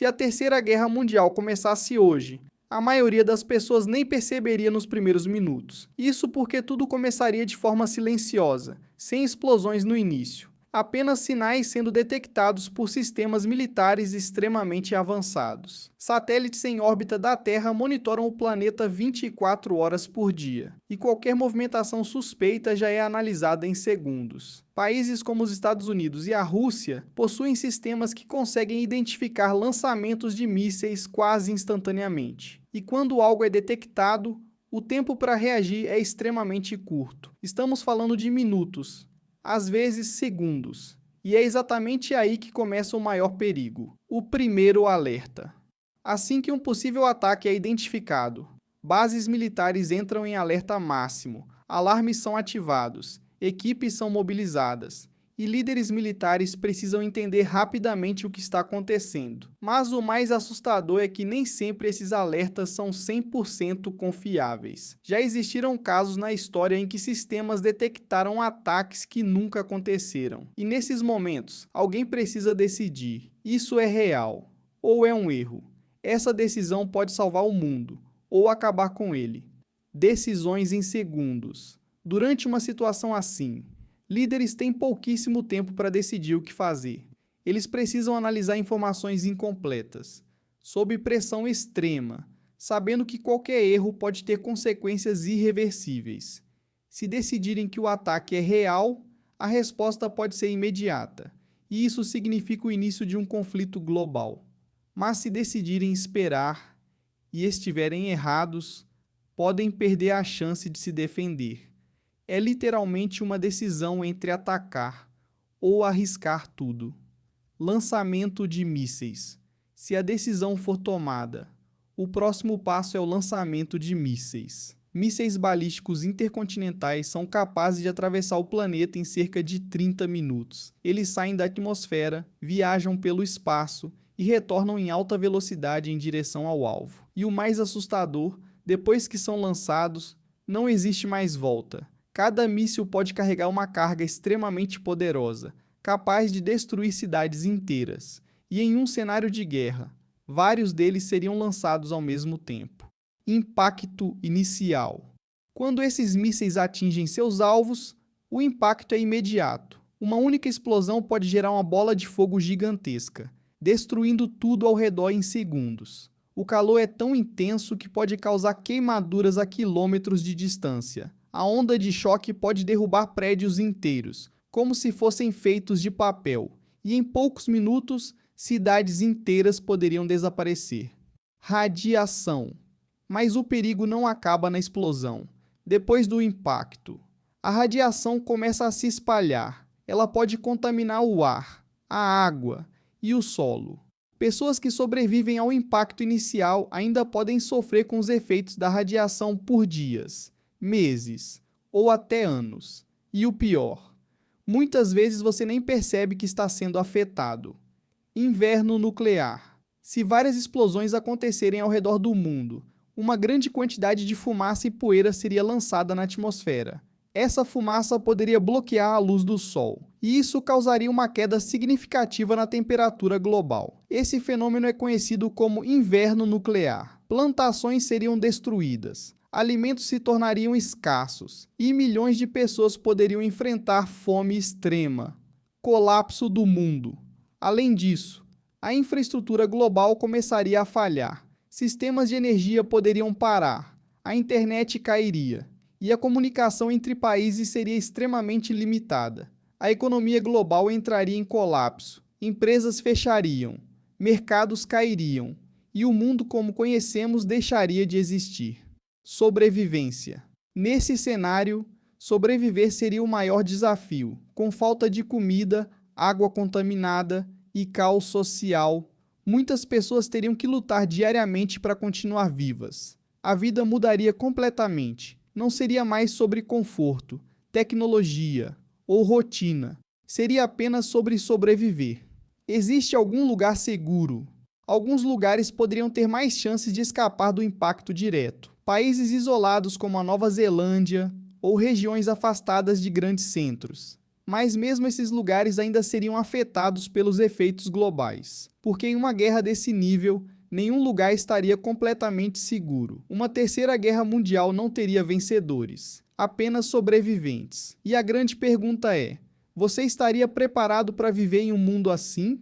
Se a Terceira Guerra Mundial começasse hoje, a maioria das pessoas nem perceberia nos primeiros minutos. Isso porque tudo começaria de forma silenciosa, sem explosões no início. Apenas sinais sendo detectados por sistemas militares extremamente avançados. Satélites em órbita da Terra monitoram o planeta 24 horas por dia, e qualquer movimentação suspeita já é analisada em segundos. Países como os Estados Unidos e a Rússia possuem sistemas que conseguem identificar lançamentos de mísseis quase instantaneamente. E quando algo é detectado, o tempo para reagir é extremamente curto. Estamos falando de minutos, às vezes segundos. E é exatamente aí que começa o maior perigo: o primeiro alerta. Assim que um possível ataque é identificado, bases militares entram em alerta máximo, alarmes são ativados, equipes são mobilizadas, e líderes militares precisam entender rapidamente o que está acontecendo. Mas o mais assustador é que nem sempre esses alertas são 100% confiáveis. Já existiram casos na história em que sistemas detectaram ataques que nunca aconteceram. E nesses momentos, alguém precisa decidir: isso é real ou é um erro? Essa decisão pode salvar o mundo ou acabar com ele. Decisões em segundos. Durante uma situação assim, líderes têm pouquíssimo tempo para decidir o que fazer. Eles precisam analisar informações incompletas, sob pressão extrema, sabendo que qualquer erro pode ter consequências irreversíveis. Se decidirem que o ataque é real, a resposta pode ser imediata, e isso significa o início de um conflito global. Mas se decidirem esperar e estiverem errados, podem perder a chance de se defender. É literalmente uma decisão entre atacar ou arriscar tudo. Lançamento de mísseis. Se a decisão for tomada, o próximo passo é o lançamento de mísseis. Mísseis balísticos intercontinentais são capazes de atravessar o planeta em cerca de 30 minutos. Eles saem da atmosfera, viajam pelo espaço e retornam em alta velocidade em direção ao alvo. E o mais assustador, depois que são lançados, não existe mais volta. Cada míssil pode carregar uma carga extremamente poderosa, capaz de destruir cidades inteiras. E em um cenário de guerra, vários deles seriam lançados ao mesmo tempo. Impacto inicial. Quando esses mísseis atingem seus alvos, o impacto é imediato. Uma única explosão pode gerar uma bola de fogo gigantesca, destruindo tudo ao redor em segundos. O calor é tão intenso que pode causar queimaduras a quilômetros de distância. A onda de choque pode derrubar prédios inteiros, como se fossem feitos de papel, e em poucos minutos, cidades inteiras poderiam desaparecer. Radiação. Mas o perigo não acaba na explosão. Depois do impacto, a radiação começa a se espalhar. Ela pode contaminar o ar, a água e o solo. Pessoas que sobrevivem ao impacto inicial ainda podem sofrer com os efeitos da radiação por dias, meses ou até anos. E o pior, muitas vezes você nem percebe que está sendo afetado. Inverno nuclear. Se várias explosões acontecerem ao redor do mundo, uma grande quantidade de fumaça e poeira seria lançada na atmosfera. Essa fumaça poderia bloquear a luz do Sol, e isso causaria uma queda significativa na temperatura global. Esse fenômeno é conhecido como inverno nuclear. Plantações seriam destruídas, alimentos se tornariam escassos, e milhões de pessoas poderiam enfrentar fome extrema. Colapso do mundo. Além disso, a infraestrutura global começaria a falhar. Sistemas de energia poderiam parar, a internet cairia, e a comunicação entre países seria extremamente limitada. A economia global entraria em colapso, empresas fechariam, mercados cairiam, e o mundo como conhecemos deixaria de existir. Sobrevivência. Nesse cenário, sobreviver seria o maior desafio, com falta de comida, água contaminada e caos social. Muitas pessoas teriam que lutar diariamente para continuar vivas. A vida mudaria completamente. Não seria mais sobre conforto, tecnologia ou rotina. Seria apenas sobre sobreviver. Existe algum lugar seguro? Alguns lugares poderiam ter mais chances de escapar do impacto direto. Países isolados como a Nova Zelândia ou regiões afastadas de grandes centros. Mas mesmo esses lugares ainda seriam afetados pelos efeitos globais, porque em uma guerra desse nível, nenhum lugar estaria completamente seguro. Uma terceira guerra mundial não teria vencedores, apenas sobreviventes. E a grande pergunta é: você estaria preparado para viver em um mundo assim?